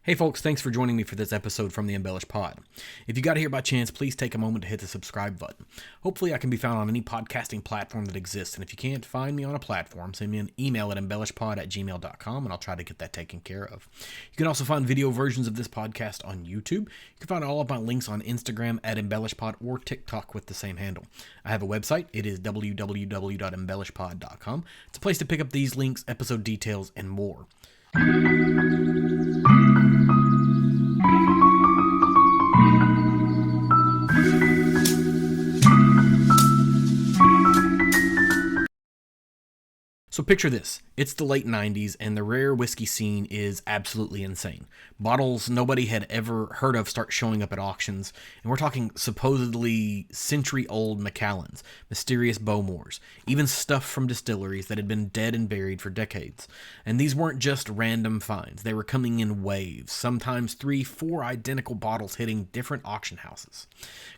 Hey folks, thanks for joining me for this episode from the Embellished Pod. If you got here by chance, please take a moment to hit the subscribe button. Hopefully I can be found on any podcasting platform that exists, and if you can't find me on a platform, send me an email at embellishpod@gmail.com and I'll try to get that taken care of. You can also find video versions of this podcast on YouTube. You can find all of my links on Instagram at embellishpod or TikTok with the same handle. I have a website. It is www.embellishpod.com. It's a place to pick up these links, episode details, and more. So picture this, it's the late 90s and the rare whiskey scene is absolutely insane. Bottles nobody had ever heard of start showing up at auctions, and we're talking supposedly century-old Macallans, mysterious Bowmores, even stuff from distilleries that had been dead and buried for decades. And these weren't just random finds, they were coming in waves, sometimes 3-4 identical bottles hitting different auction houses.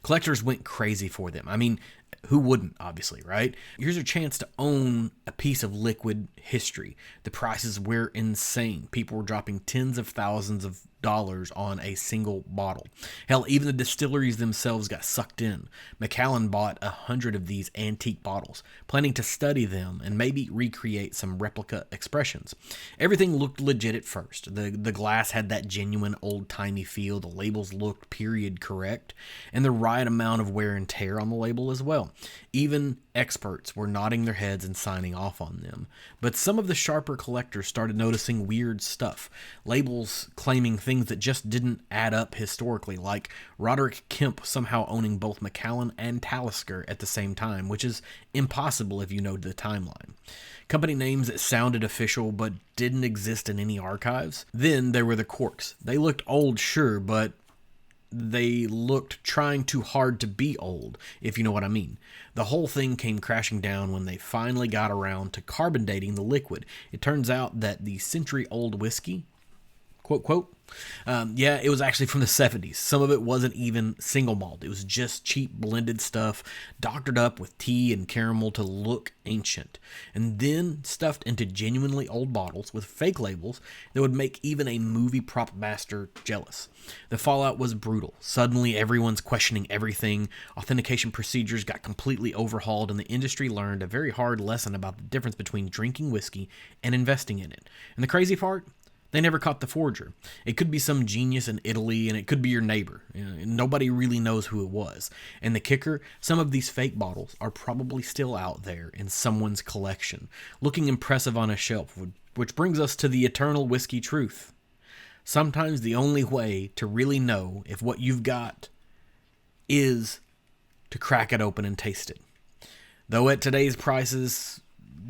Collectors went crazy for them. I mean, who wouldn't, obviously, right? Here's your chance to own a piece of liquid history. The prices were insane. People were dropping tens of thousands of dollars on a single bottle. Hell, even the distilleries themselves got sucked in. Macallan bought 100 of these antique bottles, planning to study them and maybe recreate some replica expressions. Everything looked legit at first. The glass had that genuine old-timey feel, the labels looked period correct, and the right amount of wear and tear on the label as well. Even experts were nodding their heads and signing off on them. But some of the sharper collectors started noticing weird stuff. Labels claiming things that just didn't add up historically, like Roderick Kemp somehow owning both Macallan and Talisker at the same time, which is impossible if you know the timeline. Company names that sounded official but didn't exist in any archives. Then there were the corks. They looked old, sure, but they looked trying too hard to be old, if you know what I mean. The whole thing came crashing down when they finally got around to carbon dating the liquid. It turns out that the century-old whiskey, quote, it was actually from the 70s. Some of it wasn't even single malt. It was just cheap blended stuff, doctored up with tea and caramel to look ancient, and then stuffed into genuinely old bottles with fake labels that would make even a movie prop master jealous. The fallout was brutal. Suddenly, everyone's questioning everything. Authentication procedures got completely overhauled, and the industry learned a very hard lesson about the difference between drinking whiskey and investing in it. And the crazy part? They never caught the forger. It could be some genius in Italy, and it could be your neighbor. Nobody really knows who it was. And the kicker, some of these fake bottles are probably still out there in someone's collection, looking impressive on a shelf, which brings us to the eternal whiskey truth. Sometimes the only way to really know if what you've got is to crack it open and taste it. Though at today's prices,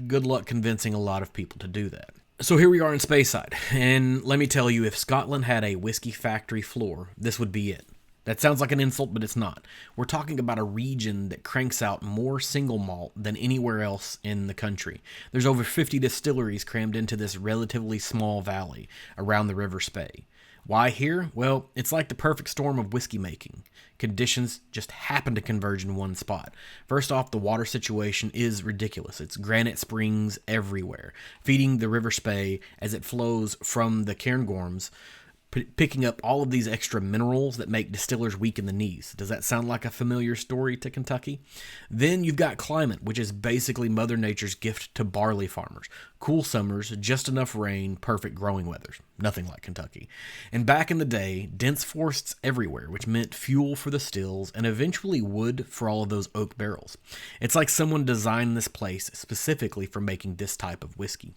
good luck convincing a lot of people to do that. So here we are in Speyside, and let me tell you, if Scotland had a whiskey factory floor, this would be it. That sounds like an insult, but it's not. We're talking about a region that cranks out more single malt than anywhere else in the country. There's over 50 distilleries crammed into this relatively small valley around the River Spey. Why here? Well, it's like the perfect storm of whiskey making. Conditions just happen to converge in one spot. First off, the water situation is ridiculous. It's granite springs everywhere, feeding the River Spey as it flows from the cairngorms, picking up all of these extra minerals that make distillers weak in the knees. Does that sound like a familiar story to Kentucky? Then you've got climate, which is basically Mother Nature's gift to barley farmers. Cool summers, just enough rain, perfect growing weathers. Nothing like Kentucky. And back in the day, dense forests everywhere, which meant fuel for the stills and eventually wood for all of those oak barrels. It's like someone designed this place specifically for making this type of whiskey.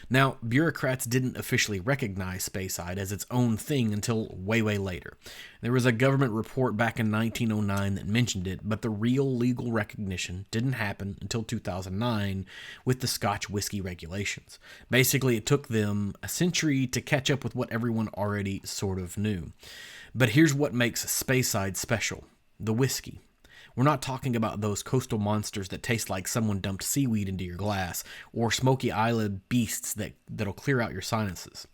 Now, bureaucrats didn't officially recognize Speyside as its own thing until way later. There was a government report back in 1909 that mentioned it, but the real legal recognition didn't happen until 2009 with the Scotch whiskey regulations. Basically, it took them a century to catch up with what everyone already sort of knew. But here's what makes Speyside special: the whiskey. We're not talking about those coastal monsters that taste like someone dumped seaweed into your glass, or smoky eyelid beasts that'll clear out your sinuses.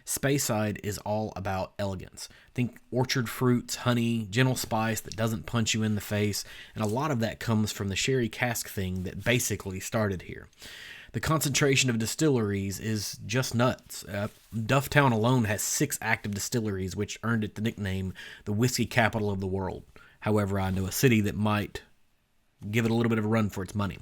Speyside is all about elegance. Think orchard fruits, honey, gentle spice that doesn't punch you in the face, and a lot of that comes from the sherry cask thing that basically started here. The concentration of distilleries is just nuts. Dufftown alone has 6 active distilleries, which earned it the nickname the whiskey capital of the world. However, I know a city that might give it a little bit of a run for its money.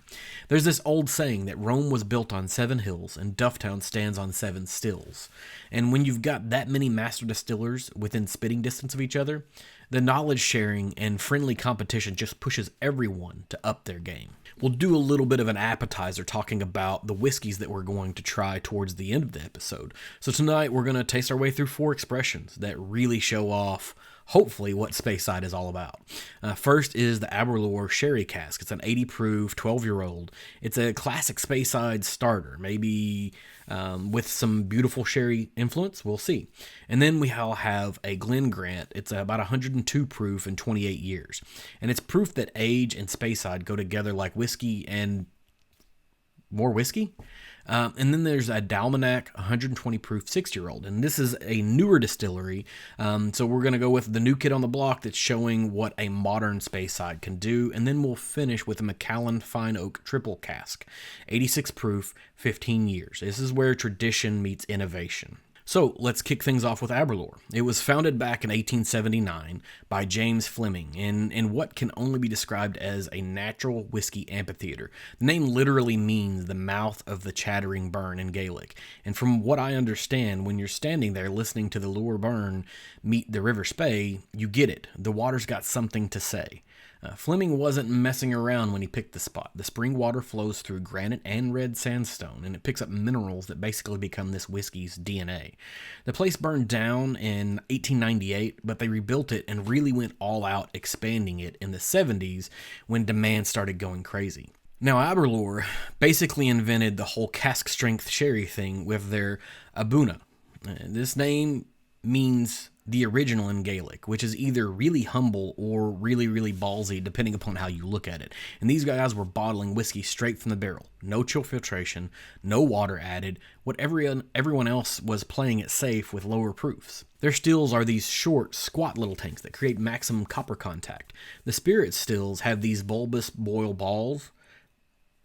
There's this old saying that Rome was built on 7 hills and Dufftown stands on 7 stills. And when you've got that many master distillers within spitting distance of each other, the knowledge sharing and friendly competition just pushes everyone to up their game. We'll do a little bit of an appetizer talking about the whiskeys that we're going to try towards the end of the episode. So tonight we're going to taste our way through 4 expressions that really show off hopefully what Speyside is all about. First is the Aberlour Sherry Cask. It's an 80 proof, 12-year-old. It's a classic Speyside starter, maybe with some beautiful sherry influence. We'll see. And then we all have a Glen Grant. It's about 102 proof and 28 years. And it's proof that age and Speyside go together like whiskey and more whiskey. And then there's a Dalmanach 120 proof 6-year-old, and this is a newer distillery. So we're going to go with the new kid on the block that's showing what a modern Speyside can do, and then we'll finish with a Macallan fine oak triple cask, 86 proof, 15 years. This is where tradition meets innovation. So let's kick things off with Aberlour. It was founded back in 1879 by James Fleming in what can only be described as a natural whiskey amphitheater. The name literally means the mouth of the chattering burn in Gaelic. And from what I understand, when you're standing there listening to the Lower Burn meet the River Spey, you get it. The water's got something to say. Fleming wasn't messing around when he picked the spot. The spring water flows through granite and red sandstone, and it picks up minerals that basically become this whiskey's DNA. The place burned down in 1898, but they rebuilt it and really went all out expanding it in the 70s when demand started going crazy. Now, Aberlour basically invented the whole cask strength sherry thing with their Abuna. This name means the original in Gaelic, which is either really humble or really, really ballsy, depending upon how you look at it. And these guys were bottling whiskey straight from the barrel. No chill filtration, no water added, what everyone else was playing it safe with lower proofs. Their stills are these short, squat little tanks that create maximum copper contact. The spirit stills have these bulbous boil balls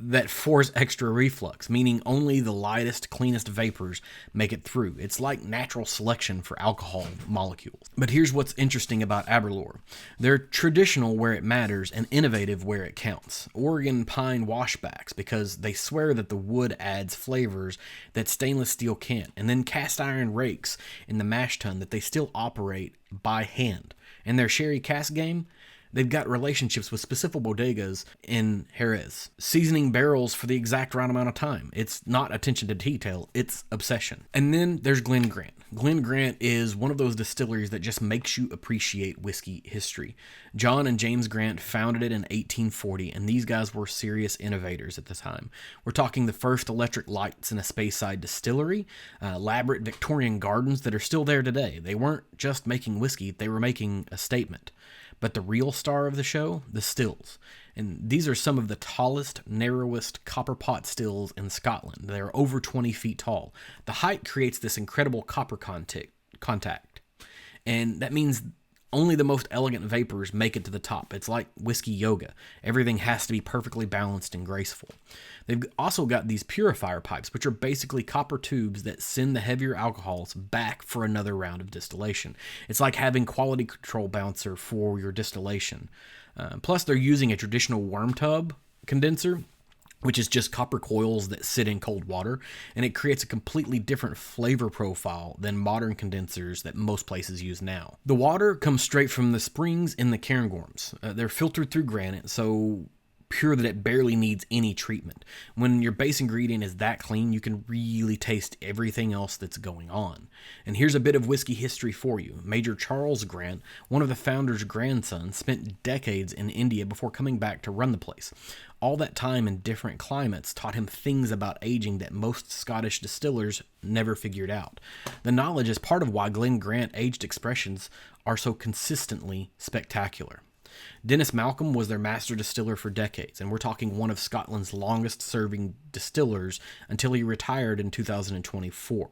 that force extra reflux, meaning only the lightest, cleanest vapors make it through. It's like natural selection for alcohol molecules. But here's what's interesting about Aberlour. They're traditional where it matters and innovative where it counts. Oregon pine washbacks because they swear that the wood adds flavors that stainless steel can't. And then cast iron rakes in the mash tun that they still operate by hand. And their sherry cask game, they've got relationships with specific bodegas in Jerez, seasoning barrels for the exact right amount of time. It's not attention to detail, it's obsession. And then there's Glen Grant. Glen Grant is one of those distilleries that just makes you appreciate whiskey history. John and James Grant founded it in 1840, and these guys were serious innovators at the time. We're talking the first electric lights in a Speyside distillery, elaborate Victorian gardens that are still there today. They weren't just making whiskey, they were making a statement. But the real star of the show, the stills. And these are some of the tallest, narrowest copper pot stills in Scotland. They're over 20 feet tall. The height creates this incredible copper contact. And that means only the most elegant vapors make it to the top. It's like whiskey yoga. Everything has to be perfectly balanced and graceful. They've also got these purifier pipes, which are basically copper tubes that send the heavier alcohols back for another round of distillation. It's like having quality control bouncer for your distillation. Plus, they're using a traditional worm tub condenser, which is just copper coils that sit in cold water, and it creates a completely different flavor profile than modern condensers that most places use now. The water comes straight from the springs in the cairngorms. They're filtered through granite, so pure that it barely needs any treatment. When your base ingredient is that clean, you can really taste everything else that's going on. And here's a bit of whiskey history for you. Major Charles Grant, one of the founder's grandsons, spent decades in India before coming back to run the place. All that time in different climates taught him things about aging that most Scottish distillers never figured out. The knowledge is part of why Glen Grant aged expressions are so consistently spectacular. Dennis Malcolm was their master distiller for decades, and we're talking one of Scotland's longest serving distillers until he retired in 2024.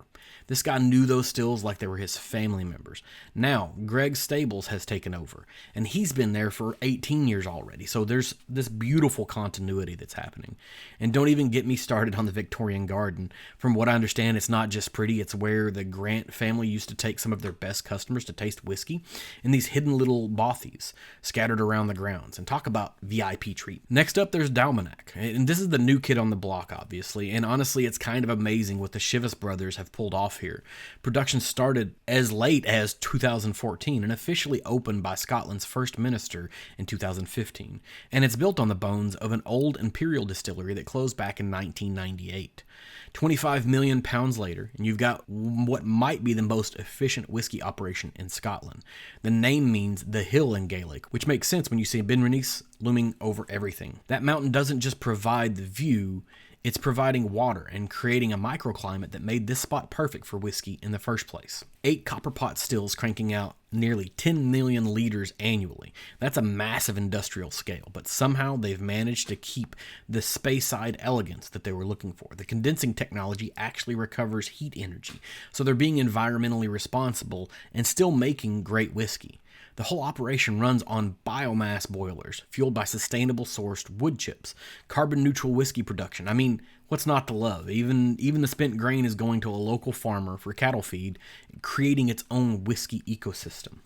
This guy knew those stills like they were his family members. Now, Greg Stables has taken over, and he's been there for 18 years already, so there's this beautiful continuity that's happening. And don't even get me started on the Victorian Garden. From what I understand, it's not just pretty, it's where the Grant family used to take some of their best customers to taste whiskey in these hidden little bothies scattered around the grounds. And talk about VIP treat. Next up, there's Dalmanach, and this is the new kid on the block, obviously, and honestly, it's kind of amazing what the Chivas brothers have pulled off here. Production started as late as 2014 and officially opened by Scotland's first minister in 2015, and it's built on the bones of an old imperial distillery that closed back in 1998. 25 million pounds later, and you've got what might be the most efficient whiskey operation in Scotland. The name means the hill in Gaelic, which makes sense when you see Benrenice looming over everything. That mountain doesn't just provide the view, it's providing water and creating a microclimate that made this spot perfect for whiskey in the first place. 8 copper pot stills cranking out nearly 10 million liters annually. That's a massive industrial scale, but somehow they've managed to keep the Speyside elegance that they were looking for. The condensing technology actually recovers heat energy, so they're being environmentally responsible and still making great whiskey. The whole operation runs on biomass boilers, fueled by sustainable sourced wood chips, carbon-neutral whiskey production. I mean, what's not to love? Even the spent grain is going to a local farmer for cattle feed, creating its own whiskey ecosystem.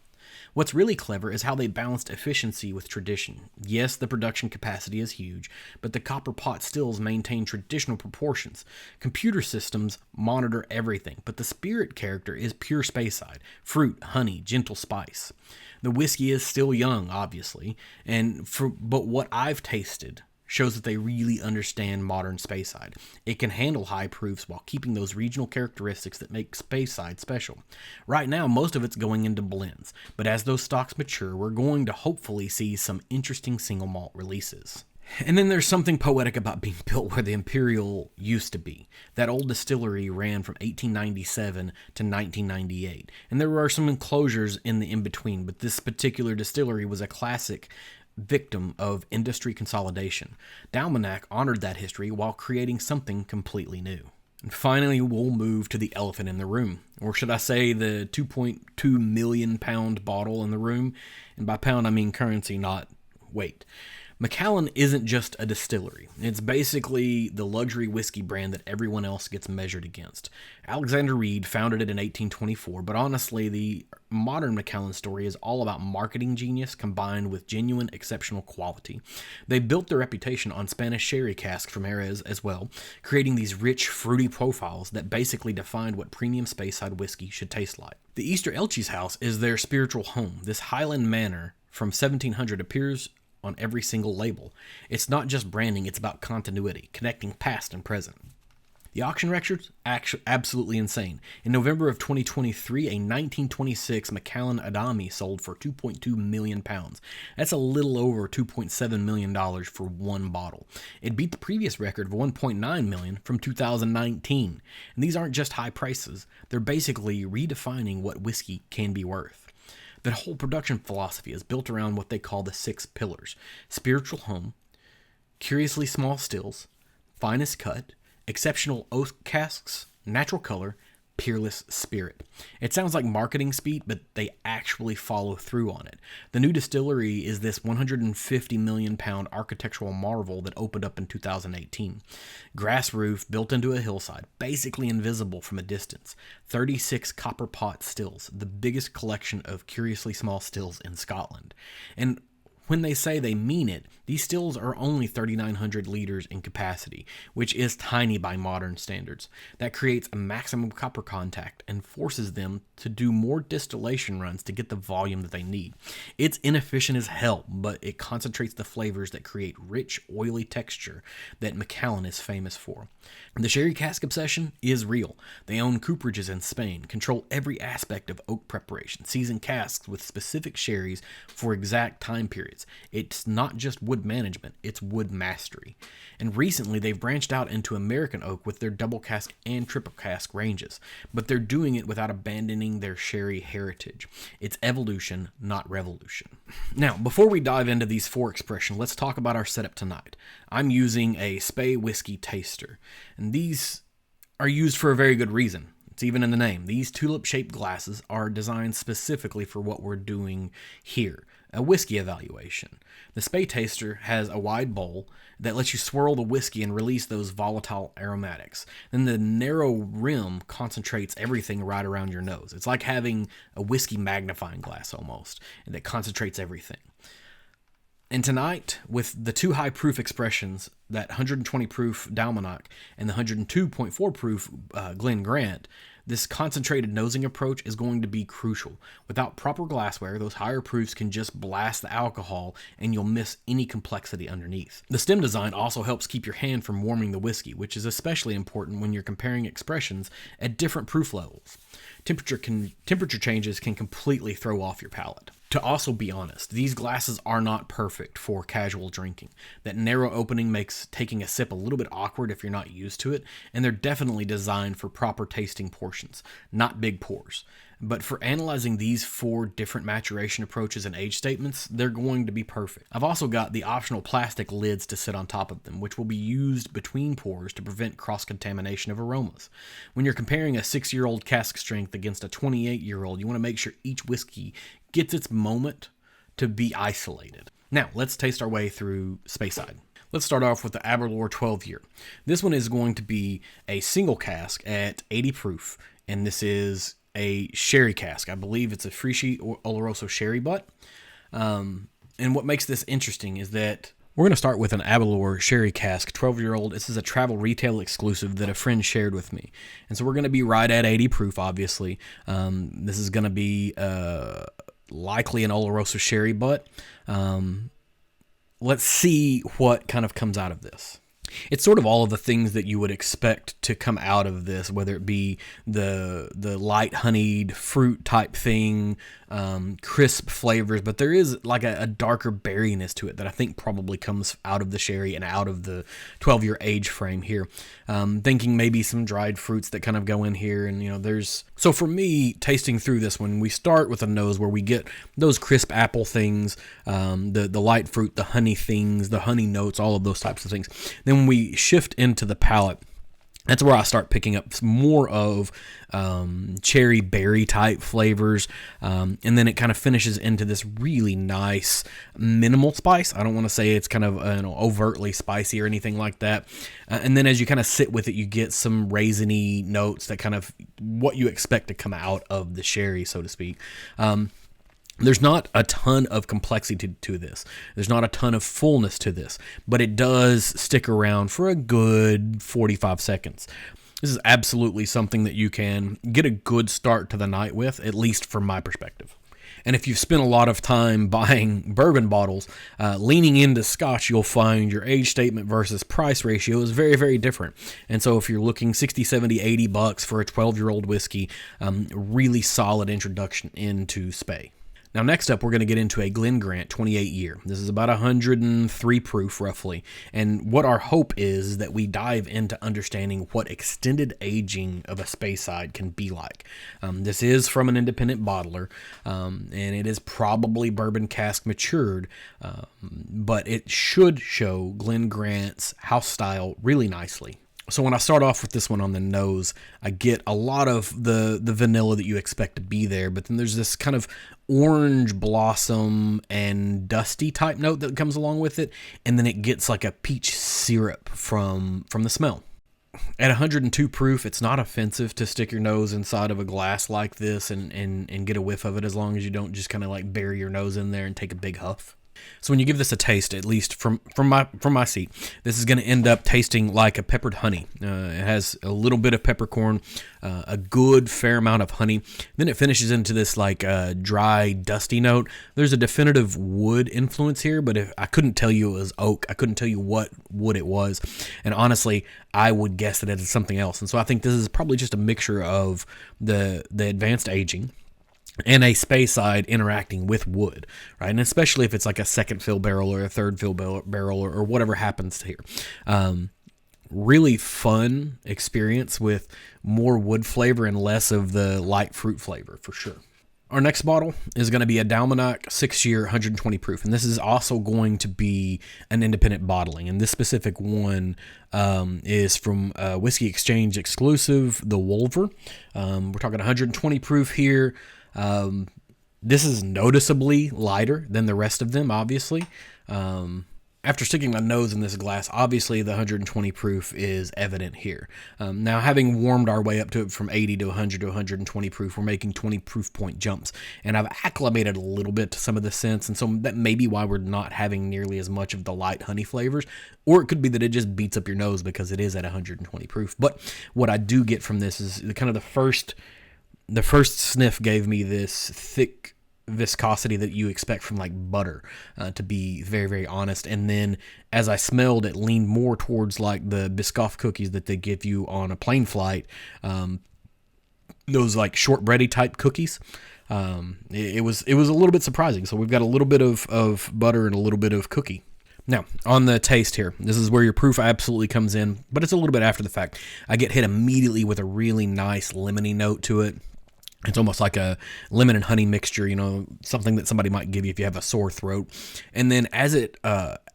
What's really clever is how they balanced efficiency with tradition. Yes, the production capacity is huge, but the copper pot stills maintain traditional proportions. Computer systems monitor everything, but the spirit character is pure Speyside: fruit, honey, gentle spice. The whiskey is still young, obviously, but what I've tasted shows that they really understand modern Speyside. It can handle high proofs while keeping those regional characteristics that make Speyside special. Right now, most of it's going into blends, but as those stocks mature, we're going to hopefully see some interesting single malt releases. And then there's something poetic about being built where the Imperial used to be. That old distillery ran from 1897 to 1998, and there were some enclosures in the in-between, but this particular distillery was a classic victim of industry consolidation. Dalmanach honored that history while creating something completely new. And finally, we'll move to the elephant in the room, or should I say the 2.2 million pound bottle in the room, and by pound I mean currency, not weight. Macallan isn't just a distillery. It's basically the luxury whiskey brand that everyone else gets measured against. Alexander Reed founded it in 1824, but honestly, the modern Macallan story is all about marketing genius combined with genuine, exceptional quality. They built their reputation on Spanish sherry casks from Jerez as well, creating these rich, fruity profiles that basically defined what premium Speyside whiskey should taste like. The Easter Elchies house is their spiritual home. This Highland manor from 1700 appears on every single label. It's not just branding, it's about continuity, connecting past and present. The auction records, absolutely insane. In November of 2023, a 1926 Macallan Adami sold for 2.2 million pounds. That's a little over $2.7 million for one bottle. It beat the previous record of 1.9 million from 2019. And these aren't just high prices, they're basically redefining what whiskey can be worth. The whole production philosophy is built around what they call the 6 pillars: spiritual home, curiously small stills, finest cut, exceptional oak casks, natural color, peerless spirit. It sounds like marketing speak, but they actually follow through on it. The new distillery is this 150 million pound architectural marvel that opened up in 2018. Grass roof built into a hillside, basically invisible from a distance. 36 copper pot stills, the biggest collection of curiously small stills in Scotland. And when they say they mean it, these stills are only 3,900 liters in capacity, which is tiny by modern standards. That creates a maximum copper contact and forces them to do more distillation runs to get the volume that they need. It's inefficient as hell, but it concentrates the flavors that create rich, oily texture that Macallan is famous for. The sherry cask obsession is real. They own cooperages in Spain, control every aspect of oak preparation, season casks with specific sherries for exact time periods. It's not just wood wood management, it's wood mastery. And recently they've branched out into American oak with their double cask and triple cask ranges, but they're doing it without abandoning their sherry heritage. It's evolution, not revolution. Now, before we dive into these 4 expressions, let's talk about our setup tonight. I'm using a Spey whiskey taster, and these are used for a very good reason. It's even in the name. These tulip-shaped glasses are designed specifically for what we're doing here, a whiskey evaluation. The Spey taster has a wide bowl that lets you swirl the whiskey and release those volatile aromatics. Then the narrow rim concentrates everything right around your nose. It's like having a whiskey magnifying glass almost, and that concentrates everything. And tonight, with the 2 high proof expressions, that 120 proof Dalmanach and the 102.4 proof Glen Grant, this concentrated nosing approach is going to be crucial. Without proper glassware, those higher proofs can just blast the alcohol and you'll miss any complexity underneath. The stem design also helps keep your hand from warming the whiskey, which is especially important when you're comparing expressions at different proof levels. Temperature changes can completely throw off your palate. To also be honest, these glasses are not perfect for casual drinking. That narrow opening makes taking a sip a little bit awkward if you're not used to it, and they're definitely designed for proper tasting portions, not big pours. But for analyzing these 4 different maturation approaches and age statements, they're going to be perfect. I've also got the optional plastic lids to sit on top of them, which will be used between pours to prevent cross-contamination of aromas. When you're comparing a 6-year-old cask strength against a 28-year-old, you want to make sure each whiskey gets its moment to be isolated. Now, let's taste our way through Speyside. Let's start off with the Aberlour 12-year. This one is going to be a single cask at 80 proof, and this is a sherry cask. I believe it's a Frieschi or Oloroso sherry butt. And what makes this interesting is that we're going to start with an Aberlour sherry cask, 12-year-old. This is a travel retail exclusive that a friend shared with me. And so we're going to be right at 80 proof, obviously. This is going to be likely an Oloroso sherry butt. Let's see what kind of comes out of this. It's sort of all of the things that you would expect to come out of this, whether it be the light honeyed fruit type thing, crisp flavors, but there is like a darker berryness to it that I think probably comes out of the sherry and out of the 12-year age frame here. Thinking maybe some dried fruits that kind of go in here, and there's... So for me, tasting through this one, we start with a nose where we get those crisp apple things, the light fruit, the honey things, the honey notes, all of those types of things. Then when we shift into the palate, that's where I start picking up more of cherry berry type flavors, and then it kind of finishes into this really nice minimal spice. I don't want to say it's kind of overtly spicy or anything like that. And then as you kind of sit with it, you get some raisiny notes that kind of what you expect to come out of the sherry, so to speak. There's not a ton of complexity to this. There's not a ton of fullness to this, but it does stick around for a good 45 seconds. This is absolutely something that you can get a good start to the night with, at least from my perspective. And if you've spent a lot of time buying bourbon bottles, leaning into Scotch, you'll find your age statement versus price ratio is very, very different. And so if you're looking 60, 70, 80 bucks for a 12-year-old whiskey, really solid introduction into Spey. Now, next up, we're going to get into a Glen Grant 28-year. This is about 103 proof, roughly. And what our hope is that we dive into understanding what extended aging of a Speyside can be like. This is from an independent bottler, and it is probably bourbon cask matured, but it should show Glen Grant's house style really nicely. So when I start off with this one on the nose, I get a lot of the vanilla that you expect to be there, but then there's this kind of orange blossom and dusty type note that comes along with it, and then it gets like a peach syrup from the smell. At 102 proof, it's not offensive to stick your nose inside of a glass like this and get a whiff of it, as long as you don't just kind of like bury your nose in there and take a big huff. So when you give this a taste, at least from my seat, this is going to end up tasting like a peppered honey. It has a little bit of peppercorn, a good fair amount of honey. Then it finishes into this like dry, dusty note. There's a definitive wood influence here, but I couldn't tell you it was oak. I couldn't tell you what wood it was. And honestly, I would guess that it is something else. And so I think this is probably just a mixture of the advanced aging, and a Speyside interacting with wood, right? And especially if it's like a second fill barrel or a third fill barrel or whatever happens here. Really fun experience with more wood flavor and less of the light fruit flavor for sure. Our next bottle is going to be a Dalmanach 6-year 120 proof, and this is also going to be an independent bottling. And this specific one is from Whiskey Exchange exclusive, the Wolver. We're talking 120 proof here. This is noticeably lighter than the rest of them, obviously. After sticking my nose in this glass, obviously the 120 proof is evident here. Now, having warmed our way up to it from 80 to 100 to 120 proof, we're making 20 proof point jumps. And I've acclimated a little bit to some of the scents, and so that may be why we're not having nearly as much of the light honey flavors. Or it could be that it just beats up your nose because it is at 120 proof. But what I do get from this is kind of the first sniff gave me this thick viscosity that you expect from like butter, to be very, very honest. And then as I smelled, it leaned more towards like the Biscoff cookies that they give you on a plane flight, those like shortbready type cookies. It was a little bit surprising. So we've got a little bit of butter and a little bit of cookie. Now, on the taste here, this is where your proof absolutely comes in, but it's a little bit after the fact. I get hit immediately with a really nice lemony note to it. It's almost like a lemon and honey mixture, something that somebody might give you if you have a sore throat. And then as it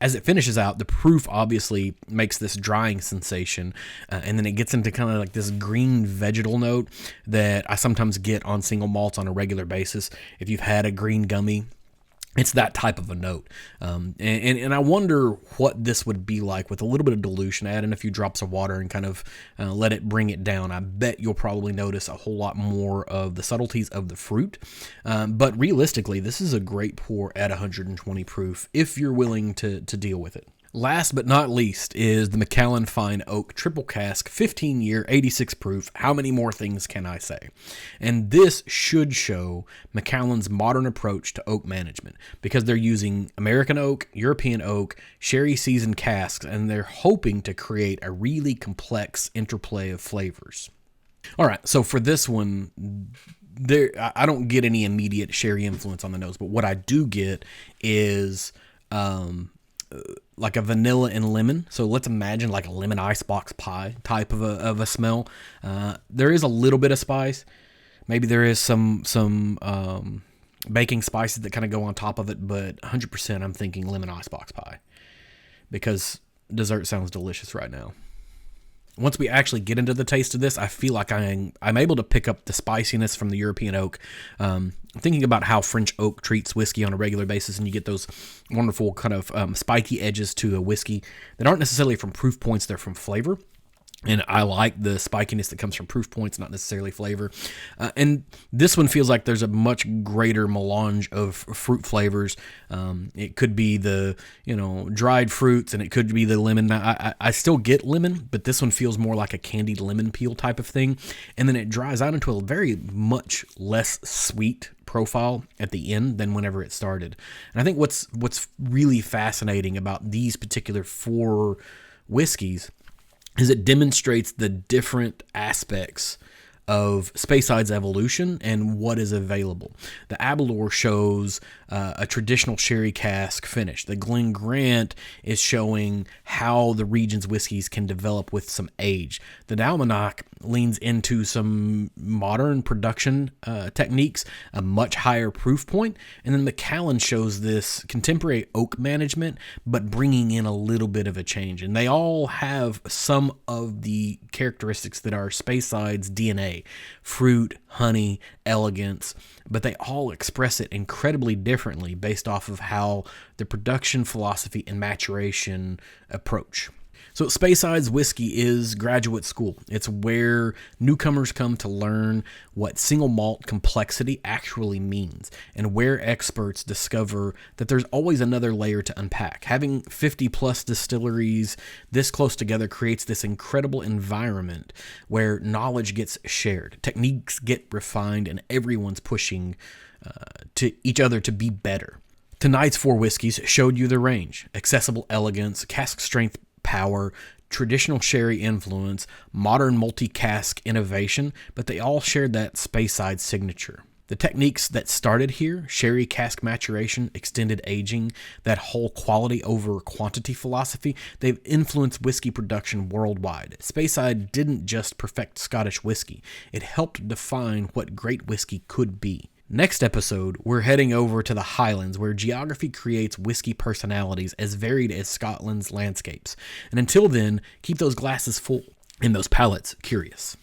finishes out, the proof obviously makes this drying sensation, and then it gets into kind of like this green vegetal note that I sometimes get on single malts on a regular basis. If you've had a green gummy, it's that type of a note. And I wonder what this would be like with a little bit of dilution. Add in a few drops of water and kind of let it bring it down. I bet you'll probably notice a whole lot more of the subtleties of the fruit. But realistically, this is a great pour at 120 proof if you're willing to deal with it. Last but not least is the Macallan Fine Oak Triple Cask 15-year 86 proof. How many more things can I say? And this should show Macallan's modern approach to oak management because they're using American oak, European oak, sherry seasoned casks, and they're hoping to create a really complex interplay of flavors. All right, so for this one, I don't get any immediate sherry influence on the nose, but what I do get is like a vanilla and lemon. So let's imagine like a lemon icebox pie type of a smell. There is a little bit of spice. Maybe there is some baking spices that kind of go on top of it, but 100% I'm thinking lemon icebox pie because dessert sounds delicious right now. Once we actually get into the taste of this, I feel like I'm able to pick up the spiciness from the European oak. Thinking about how French oak treats whiskey on a regular basis, and you get those wonderful kind of spiky edges to a whiskey that aren't necessarily from proof points, they're from flavor. And I like the spikiness that comes from proof points, not necessarily flavor. And this one feels like there's a much greater melange of fruit flavors. It could be the, dried fruits, and it could be the lemon. I still get lemon, but this one feels more like a candied lemon peel type of thing. And then it dries out into a very much less sweet profile at the end than whenever it started. And I think what's really fascinating about these particular 4 whiskeys is it demonstrates the different aspects of Speyside's evolution and what is available. The Aberlour shows a traditional sherry cask finish. The Glen Grant is showing how the region's whiskeys can develop with some age. The Dalmanach leans into some modern production techniques, a much higher proof point, and then Macallan shows this contemporary oak management, but bringing in a little bit of a change. And they all have some of the characteristics that are Speyside's DNA: fruit, honey, elegance, but they all express it incredibly differently based off of how the production philosophy and maturation approach. So Speyside's whiskey is graduate school. It's where newcomers come to learn what single malt complexity actually means, and where experts discover that there's always another layer to unpack. Having 50 plus distilleries this close together creates this incredible environment where knowledge gets shared, techniques get refined, and everyone's pushing to each other to be better. Tonight's 4 whiskeys showed you the range: accessible elegance, cask strength power, traditional sherry influence, modern multi-cask innovation, but they all shared that Speyside signature. The techniques that started here, sherry cask maturation, extended aging, that whole quality over quantity philosophy, they've influenced whiskey production worldwide. Speyside didn't just perfect Scottish whiskey, it helped define what great whiskey could be. Next episode, we're heading over to the Highlands, where geography creates whiskey personalities as varied as Scotland's landscapes. And until then, keep those glasses full and those palates curious.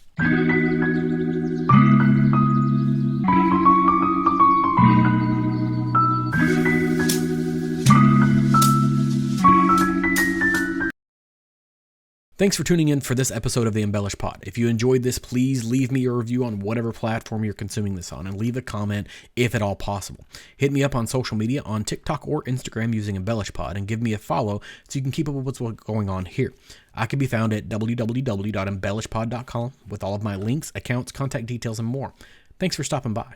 Thanks for tuning in for this episode of the Embellish Pod. If you enjoyed this, please leave me a review on whatever platform you're consuming this on, and leave a comment if at all possible. Hit me up on social media on TikTok or Instagram using Embellish Pod, and give me a follow so you can keep up with what's going on here. I can be found at www.embellishpod.com with all of my links, accounts, contact details, and more. Thanks for stopping by.